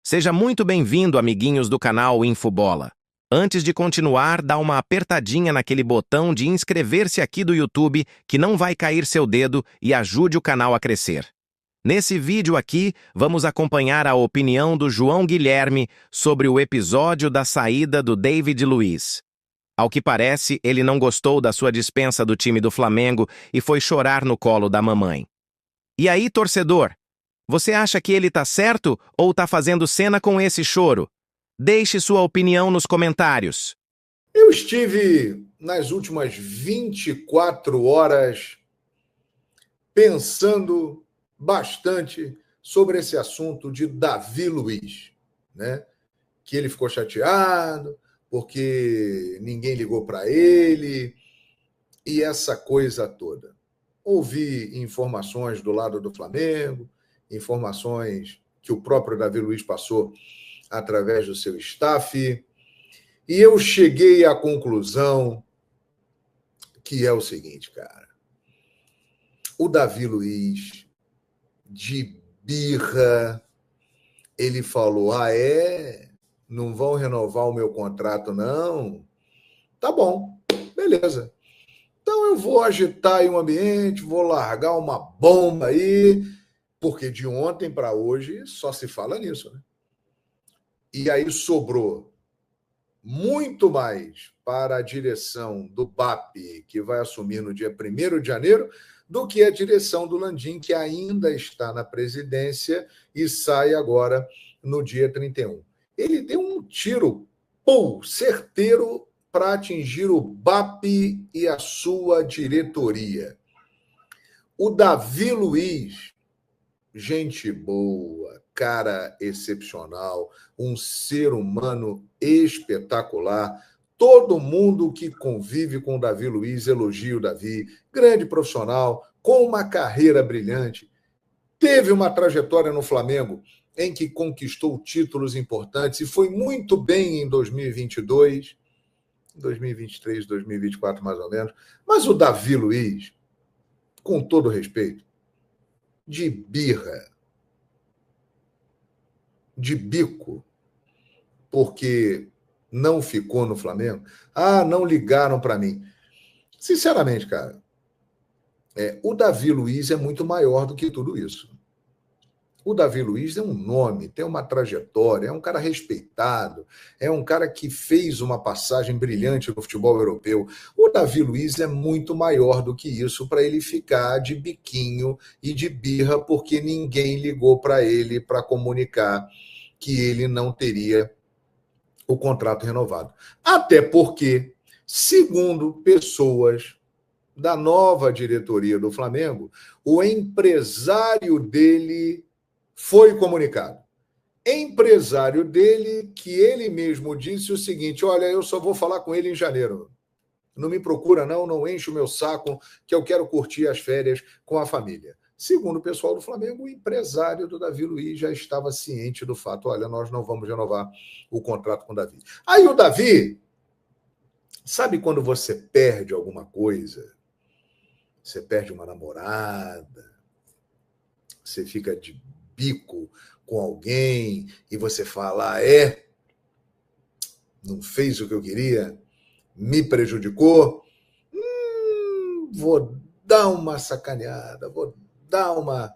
Seja muito bem-vindo, amiguinhos do canal Infobola. Antes de continuar, dá uma apertadinha naquele botão de inscrever-se aqui do YouTube, que não vai cair seu dedo, e ajude o canal a crescer. Nesse vídeo aqui, vamos acompanhar a opinião do João Guilherme sobre o episódio da saída do David Luiz. Ao que parece, ele não gostou da sua dispensa do time do Flamengo e foi chorar no colo da mamãe. E aí, torcedor? Você acha que ele tá certo ou tá fazendo cena com esse choro? Deixe sua opinião nos comentários. Eu estive nas últimas 24 horas pensando bastante sobre esse assunto de Davi Luiz, né? Que ele ficou chateado porque ninguém ligou para ele e essa coisa toda. Ouvi informações do lado do Flamengo, informações que o próprio Davi Luiz passou através do seu staff, e eu cheguei à conclusão que é o seguinte, cara. O Davi Luiz, de birra, ele falou, não vão renovar o meu contrato, não? Tá bom, beleza. Então eu vou agitar aí o ambiente, vou largar uma bomba aí, porque de ontem para hoje só se fala nisso, né? E aí sobrou muito mais para a direção do BAP, que vai assumir no dia 1º de janeiro, do que a direção do Landim, que ainda está na presidência e sai agora no dia 31. Ele deu um tiro certeiro para atingir o BAP e a sua diretoria. O Davi Luiz, gente boa, cara excepcional, um ser humano espetacular. Todo mundo que convive com o Davi Luiz elogia o Davi, grande profissional, com uma carreira brilhante. Teve uma trajetória no Flamengo em que conquistou títulos importantes e foi muito bem em 2022, 2023, 2024 mais ou menos. Mas o Davi Luiz, com todo respeito, de birra, de bico, porque não ficou no Flamengo. Não ligaram para mim. Sinceramente, cara, o Davi Luiz é muito maior do que tudo isso. O Davi Luiz é um nome, tem uma trajetória, é um cara respeitado, é um cara que fez uma passagem brilhante no futebol europeu. O Davi Luiz é muito maior do que isso para ele ficar de biquinho e de birra porque ninguém ligou para ele para comunicar que ele não teria o contrato renovado. Até porque, segundo pessoas da nova diretoria do Flamengo, o empresário dele foi comunicado. Empresário dele, que ele mesmo disse o seguinte: olha, eu só vou falar com ele em janeiro. Não me procura, não enche o meu saco, que eu quero curtir as férias com a família. Segundo o pessoal do Flamengo, o empresário do Davi Luiz já estava ciente do fato: olha, nós não vamos renovar o contrato com o Davi. Aí o Davi, sabe quando você perde alguma coisa? Você perde uma namorada, você fica de bico com alguém e você fala, não fez o que eu queria, me prejudicou, vou dar uma sacaneada, vou dar uma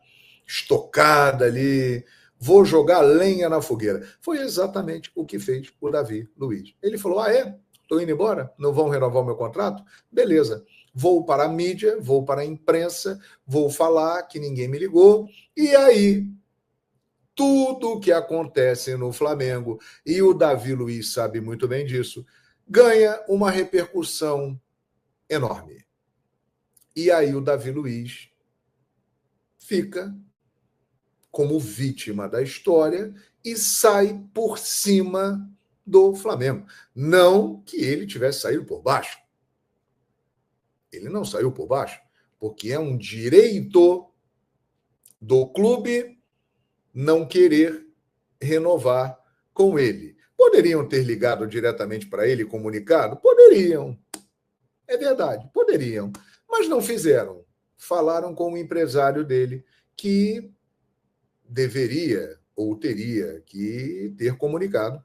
estocada ali, vou jogar lenha na fogueira. Foi exatamente o que fez o Davi Luiz. Ele falou, estou indo embora? Não vão renovar o meu contrato? Beleza. Vou para a mídia, vou para a imprensa, vou falar que ninguém me ligou, e aí tudo o que acontece no Flamengo, e o Davi Luiz sabe muito bem disso, ganha uma repercussão enorme. E aí o Davi Luiz fica como vítima da história e sai por cima do Flamengo. Não que ele tivesse saído por baixo. Ele não saiu por baixo, porque é um direito do clube não querer renovar com ele. Poderiam ter ligado diretamente para ele e comunicado? Poderiam. É verdade, poderiam. Mas não fizeram. Falaram com o empresário dele, que deveria ou teria que ter comunicado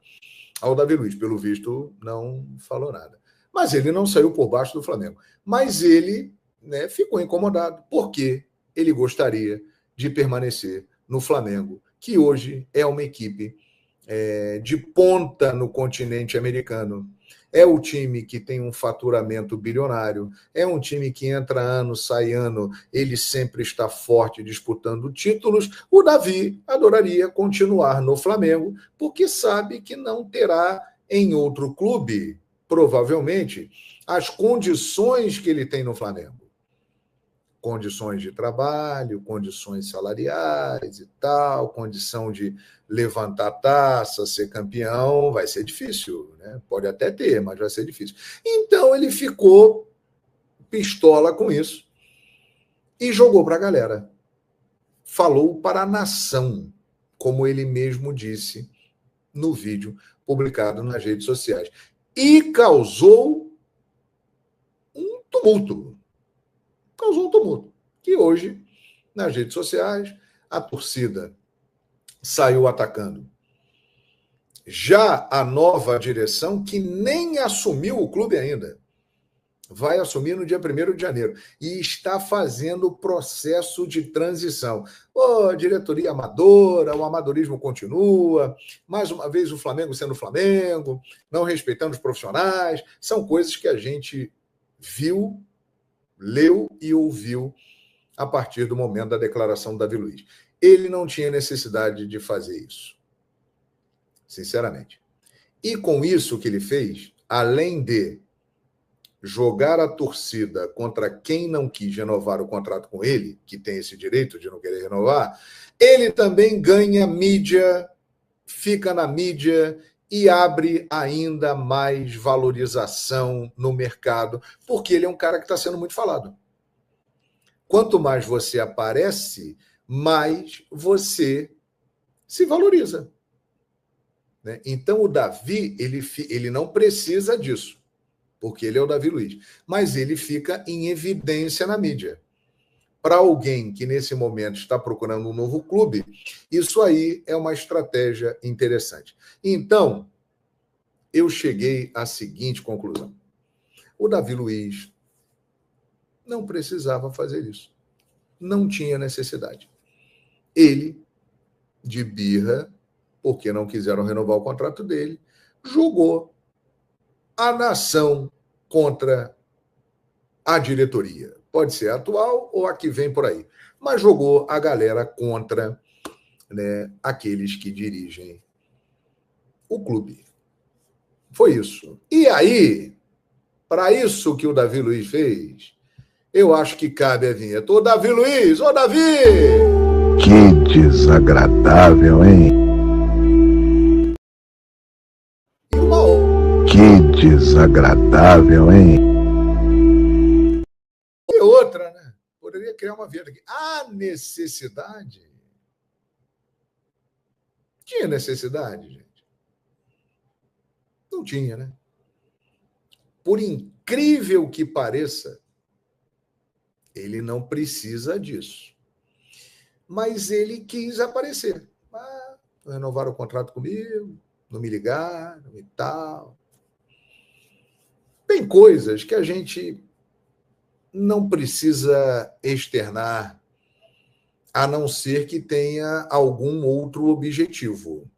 ao Davi Luiz. Pelo visto, não falou nada. Mas ele não saiu por baixo do Flamengo. Mas ele, né, ficou incomodado, porque ele gostaria de permanecer no Flamengo, que hoje é uma equipe de ponta no continente americano. É o time que tem um faturamento bilionário, é um time que entra ano, sai ano, ele sempre está forte disputando títulos. O Davi adoraria continuar no Flamengo, porque sabe que não terá em outro clube, provavelmente, as condições que ele tem no Flamengo. Condições de trabalho, condições salariais e tal, condição de levantar taça, ser campeão, vai ser difícil, né? Pode até ter, mas vai ser difícil. Então ele ficou pistola com isso e jogou para a galera. Falou para a nação, como ele mesmo disse no vídeo publicado nas redes sociais. E causou um tumulto. Causou um tumulto. Que hoje, nas redes sociais, a torcida saiu atacando. Já a nova direção, que nem assumiu o clube ainda, vai assumir no dia 1º de janeiro e está fazendo o processo de transição. Diretoria amadora, o amadorismo continua, mais uma vez o Flamengo sendo Flamengo, não respeitando os profissionais, são coisas que a gente viu, leu e ouviu a partir do momento da declaração do Davi Luiz. Ele não tinha necessidade de fazer isso, sinceramente. E com isso que ele fez, além de jogar a torcida contra quem não quis renovar o contrato com ele, que tem esse direito de não querer renovar, ele também ganha mídia, fica na mídia e abre ainda mais valorização no mercado, porque ele é um cara que está sendo muito falado. Quanto mais você aparece, mais você se valoriza. Né? Então, o Davi, ele não precisa disso, porque ele é o Davi Luiz, mas ele fica em evidência na mídia. Para alguém que, nesse momento, está procurando um novo clube, isso aí é uma estratégia interessante. Então, eu cheguei à seguinte conclusão. O Davi Luiz não precisava fazer isso. Não tinha necessidade. Ele, de birra, porque não quiseram renovar o contrato dele, jogou a nação contra a diretoria. Pode ser a atual ou a que vem por aí. Mas jogou a galera contra, né, aqueles que dirigem o clube. Foi isso. E aí, para isso que o Davi Luiz fez, eu acho que cabe a vinheta. Ô, Davi Luiz! Ô, Davi! Que desagradável, hein? E uma outra. Que desagradável, hein? E outra, né? Poderia criar uma vinheta aqui. A necessidade. Tinha necessidade, gente? Não tinha, né? Por incrível que pareça, ele não precisa disso. Mas ele quis aparecer. Renovaram o contrato comigo, não me ligaram e tal. Tem coisas que a gente não precisa externar, a não ser que tenha algum outro objetivo.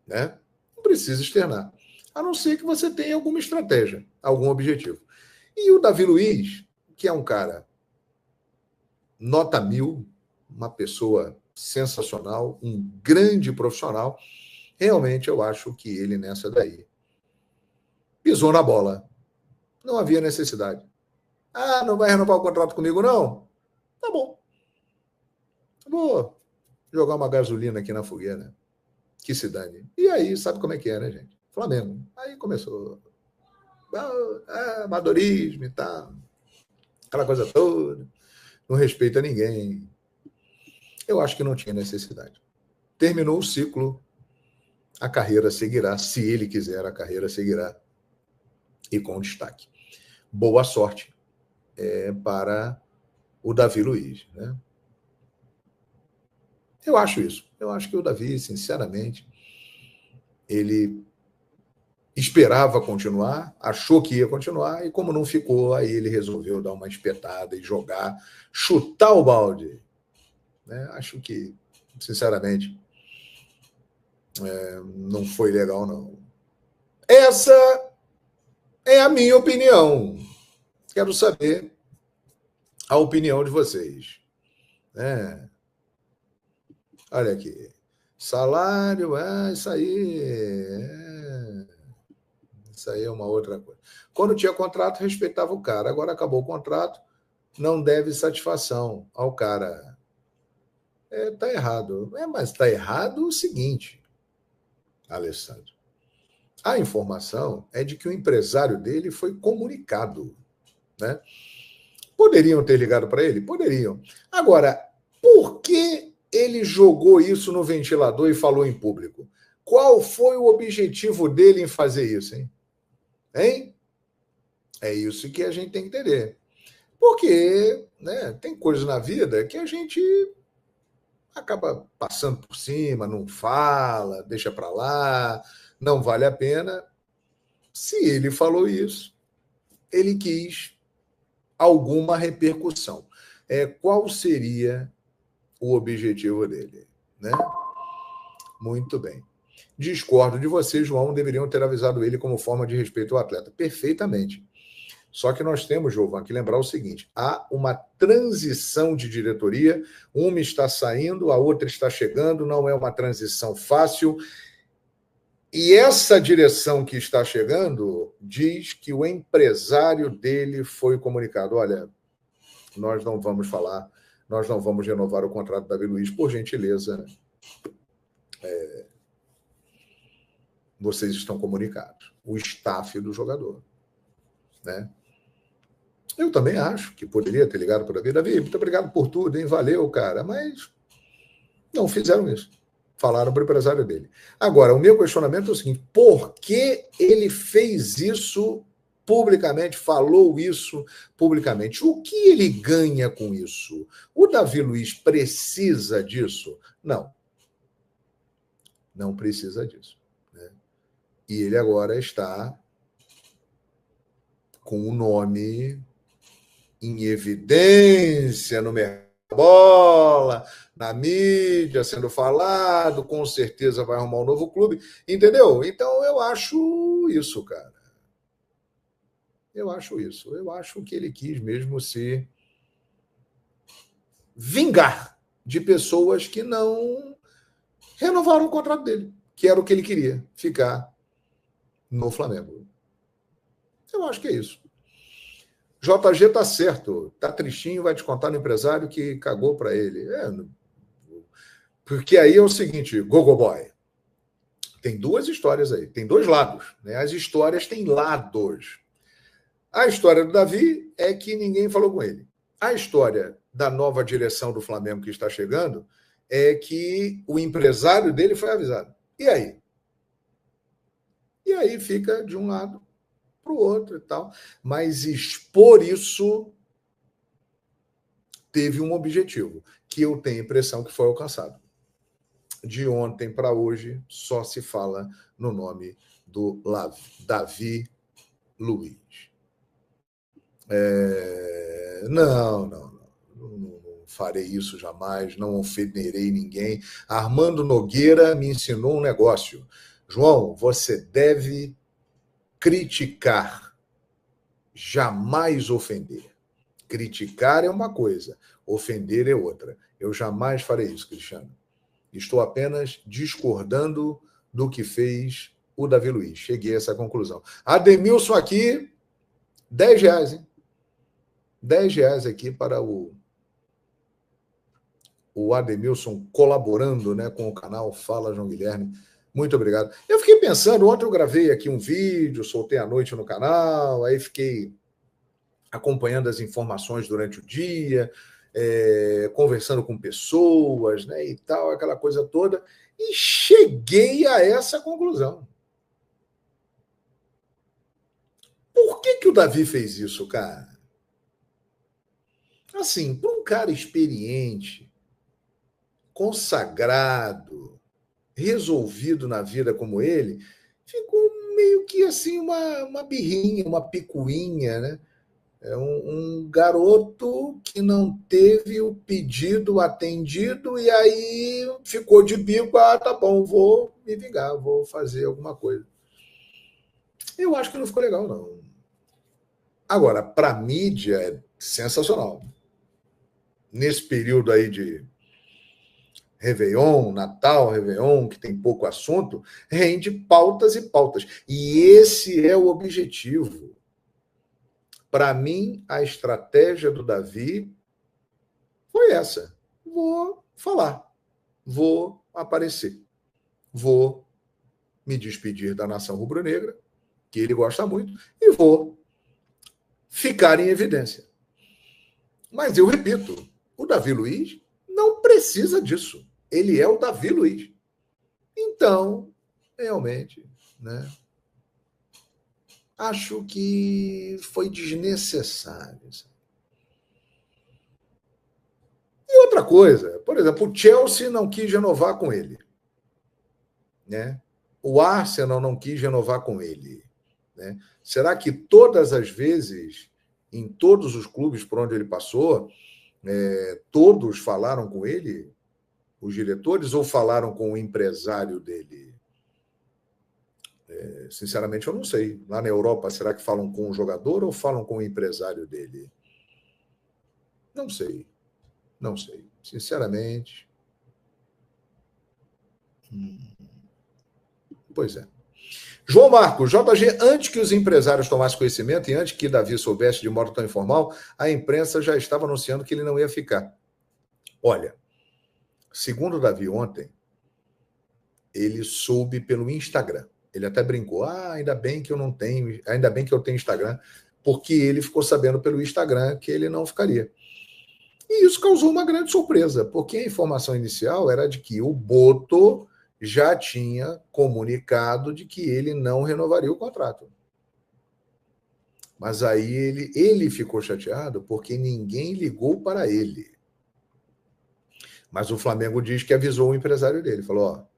Né? Não precisa externar. A não ser que você tenha alguma estratégia, algum objetivo. E o Davi Luiz, que é um cara nota 1000, uma pessoa sensacional, um grande profissional, realmente eu acho que ele nessa daí pisou na bola. Não havia necessidade. Não vai renovar o contrato comigo, não? Tá bom. Vou jogar uma gasolina aqui na fogueira. Que se dane. E aí, sabe como é que é, né, gente? Flamengo. Aí começou. Amadorismo e tal. Aquela coisa toda. Não respeita ninguém. Eu acho que não tinha necessidade. Terminou o ciclo. A carreira seguirá. Se ele quiser, a carreira seguirá. E com destaque. Boa sorte para o Davi Luiz. Né? Eu acho isso. Eu acho que o Davi, sinceramente, ele esperava continuar, achou que ia continuar, e como não ficou, aí ele resolveu dar uma espetada e jogar, chutar o balde. Né? Acho que, sinceramente, não foi legal, não. Essa é a minha opinião. Quero saber a opinião de vocês. Olha aqui. Salário, isso aí. Isso aí é uma outra coisa. Quando tinha contrato, respeitava o cara. Agora acabou o contrato, não deve satisfação ao cara. Tá errado. Mas tá errado o seguinte, Alessandro. A informação é de que o empresário dele foi comunicado. Né? Poderiam ter ligado para ele? Poderiam. Agora, por que ele jogou isso no ventilador e falou em público? Qual foi o objetivo dele em fazer isso, hein? Hein? É isso que a gente tem que entender. Porque, né, tem coisas na vida que a gente acaba passando por cima, não fala, deixa para lá, não vale a pena. Se ele falou isso, ele quis alguma repercussão. Qual seria o objetivo dele? Né? Muito bem. Discordo de você, João, deveriam ter avisado ele como forma de respeito ao atleta. Perfeitamente. Só que nós temos, Giovanni, que lembrar o seguinte: há uma transição de diretoria, uma está saindo, a outra está chegando, não é uma transição fácil. E essa direção que está chegando diz que o empresário dele foi comunicado: olha, nós não vamos falar, nós não vamos renovar o contrato do Davi Luiz, por gentileza, vocês estão comunicados. O staff do jogador. Né? Eu também acho que poderia ter ligado para o Davi. Davi, muito obrigado por tudo, hein? Valeu, cara. Mas não fizeram isso. Falaram para o empresário dele. Agora, o meu questionamento é o seguinte: por que ele fez isso publicamente, falou isso publicamente? O que ele ganha com isso? O Davi Luiz precisa disso? Não. Não precisa disso. Né? E ele agora está com o nome em evidência no mercado da bola, na mídia, sendo falado, com certeza vai arrumar um novo clube, entendeu? Então eu acho isso, cara. Eu acho isso. Eu acho que ele quis mesmo se vingar de pessoas que não renovaram o contrato dele, que era o que ele queria, ficar no Flamengo. Eu acho que é isso. JG tá certo, tá tristinho, vai descontar no empresário que cagou para ele. Porque aí é o seguinte, Gogo Boy, tem duas histórias aí, tem dois lados. Né? As histórias têm lados. A história do Davi é que ninguém falou com ele. A história da nova direção do Flamengo que está chegando é que o empresário dele foi avisado. E aí? E aí fica de um lado para o outro e tal. Mas expor isso teve um objetivo, que eu tenho a impressão que foi alcançado. De ontem para hoje, só se fala no nome do Davi Luiz. Não farei isso jamais, não ofenderei ninguém. Armando Nogueira me ensinou um negócio. João, você deve criticar, jamais ofender. Criticar é uma coisa, ofender é outra. Eu jamais farei isso, Cristiano. Estou apenas discordando do que fez o Davi Luiz. Cheguei a essa conclusão. Ademilson aqui, R$10, hein? R$10 aqui para o Ademilson colaborando, né, com o canal Fala João Guilherme. Muito obrigado. Eu fiquei pensando, ontem eu gravei aqui um vídeo, soltei à noite no canal, aí fiquei acompanhando as informações durante o dia, conversando com pessoas, né, e tal, aquela coisa toda, e cheguei a essa conclusão. Por que o Davi fez isso, cara? Assim, para um cara experiente, consagrado, resolvido na vida como ele, ficou meio que assim uma birrinha, uma picuinha, né? É um garoto que não teve o pedido atendido e aí ficou de bico, tá bom, vou me vingar, vou fazer alguma coisa. Eu acho que não ficou legal, não. Agora, para a mídia é sensacional. Nesse período aí de Réveillon, Natal, Réveillon, que tem pouco assunto, rende pautas e pautas. E esse é o objetivo. Para mim, a estratégia do Davi foi essa. Vou falar, vou aparecer, vou me despedir da nação rubro-negra, que ele gosta muito, e vou ficar em evidência. Mas eu repito, o Davi Luiz não precisa disso. Ele é o Davi Luiz. Então, realmente, né? Acho que foi desnecessário. E outra coisa, por exemplo, o Chelsea não quis renovar com ele, né? O Arsenal não quis renovar com ele, né? Será que todas as vezes, em todos os clubes por onde ele passou, todos falaram com ele, os diretores, ou falaram com o empresário dele? Sinceramente, eu não sei. Lá na Europa, será que falam com o jogador ou falam com o empresário dele? Não sei. Não sei. Sinceramente. Pois é. João Marcos, JG, antes que os empresários tomassem conhecimento e antes que Davi soubesse de modo tão informal, a imprensa já estava anunciando que ele não ia ficar. Olha, segundo o Davi ontem, ele soube pelo Instagram. Ele até brincou, ainda bem que eu não tenho, ainda bem que eu tenho Instagram, porque ele ficou sabendo pelo Instagram que ele não ficaria. E isso causou uma grande surpresa, porque a informação inicial era de que o Boto já tinha comunicado de que ele não renovaria o contrato. Mas aí ele ficou chateado porque ninguém ligou para ele. Mas o Flamengo diz que avisou o empresário dele, falou,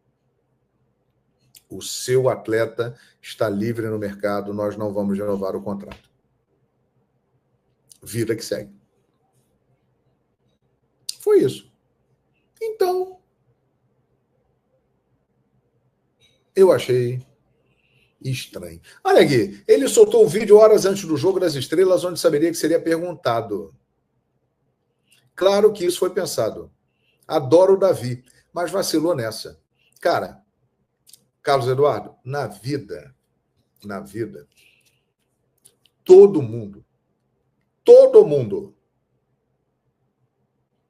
o seu atleta está livre no mercado, nós não vamos renovar o contrato. Vida que segue. Foi isso. Então, eu achei estranho. Olha aqui, ele soltou o vídeo horas antes do Jogo das Estrelas, onde saberia que seria perguntado. Claro que isso foi pensado. Adoro o Davi, mas vacilou nessa. Cara, Carlos Eduardo, na vida, todo mundo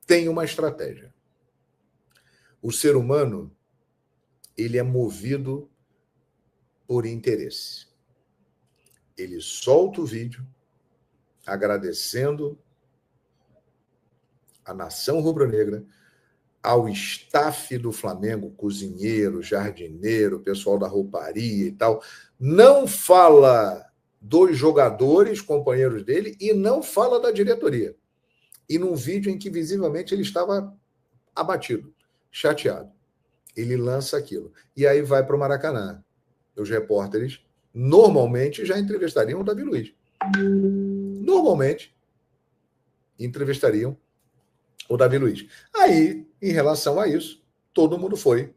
tem uma estratégia. O ser humano, ele é movido por interesse. Ele solta o vídeo agradecendo a nação rubro-negra, ao staff do Flamengo, cozinheiro, jardineiro, pessoal da rouparia e tal, não fala dos jogadores, companheiros dele, e não fala da diretoria. E num vídeo em que visivelmente ele estava abatido, chateado. Ele lança aquilo. E aí vai para o Maracanã. Os repórteres normalmente já entrevistariam o Davi Luiz. Normalmente entrevistariam o Davi Luiz. Aí, em relação a isso, todo mundo foi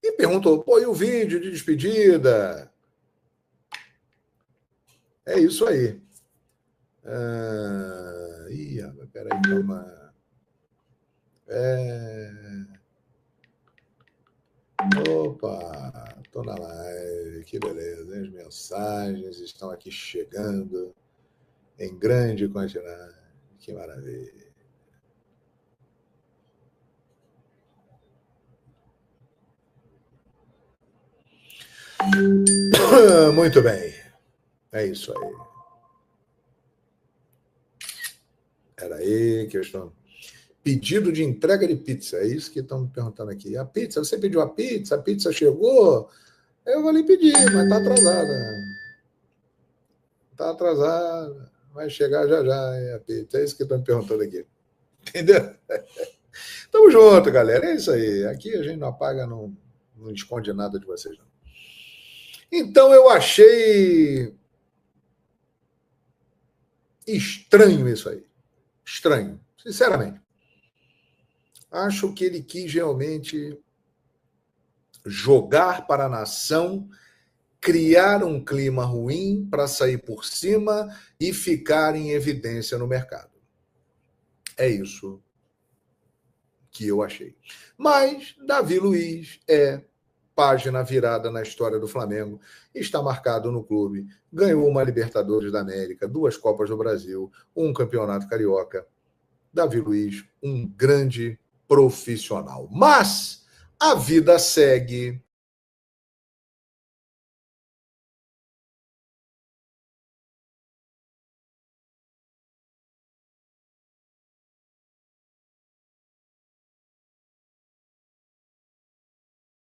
e perguntou, e o vídeo de despedida? É isso aí. Peraí, calma. Opa, tô na live, que beleza. As mensagens estão aqui chegando em grande quantidade. Que maravilha. Muito bem. É isso aí. Era aí que eu estou. Pedido de entrega de pizza. É isso que estão me perguntando aqui. A pizza, você pediu a pizza chegou? Eu vou lhe pedir, mas está atrasada. Está atrasada. Vai chegar já a pizza. É isso que estão me perguntando aqui. Entendeu? Tamo junto, galera. É isso aí. Aqui a gente não apaga, não esconde nada de vocês, não. Então eu achei estranho isso aí. Estranho, sinceramente. Acho que ele quis realmente jogar para a nação, criar um clima ruim para sair por cima e ficar em evidência no mercado. É isso que eu achei. Mas Davi Luiz é página virada na história do Flamengo, está marcado no clube, ganhou uma Libertadores da América, 2 Copas do Brasil, um Campeonato Carioca. Davi Luiz, um grande profissional. Mas a vida segue